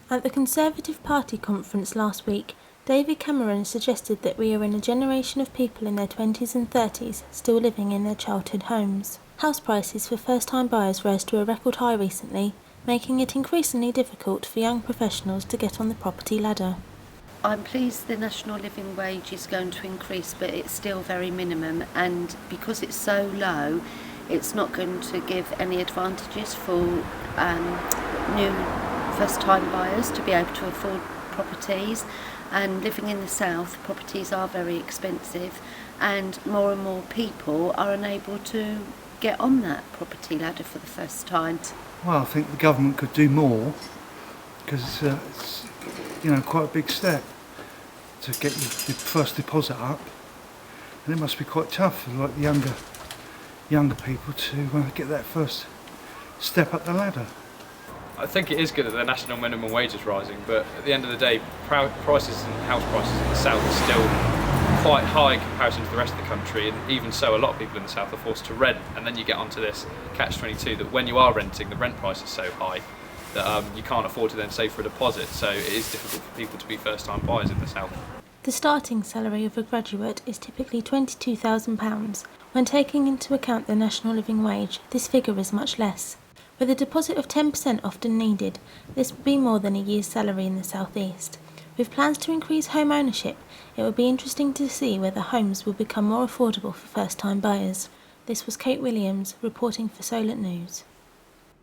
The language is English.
At the Conservative Party conference last week, David Cameron suggested that we are in a generation of people in their 20s and 30s still living in their childhood homes. House prices for first-time buyers rose to a record high recently, making it increasingly difficult for young professionals to get on the property ladder. I'm pleased the national living wage is going to increase, but it's still very minimum, and because it's so low, it's not going to give any advantages for new first-time buyers to be able to afford properties. And living in the south, properties are very expensive, and more people are unable to get on that property ladder for the first time. Well, I think the government could do more, because it's quite a big step to get your first deposit up, and it must be quite tough for like the younger people to get that first step up the ladder. I think it is good that the national minimum wage is rising, but at the end of the day, prices and house prices in the south are still quite high in comparison to the rest of the country, and even so a lot of people in the south are forced to rent, and then you get onto this catch-22 that when you are renting, the rent price is so high that you can't afford to then save for a deposit, so it is difficult for people to be first-time buyers in the south. The starting salary of a graduate is typically £22,000. When taking into account the national living wage, this figure is much less. With a deposit of 10% often needed, this would be more than a year's salary in the southeast. With plans to increase home ownership, it would be interesting to see whether homes will become more affordable for first-time buyers. This was Kate Williams reporting for Solent News.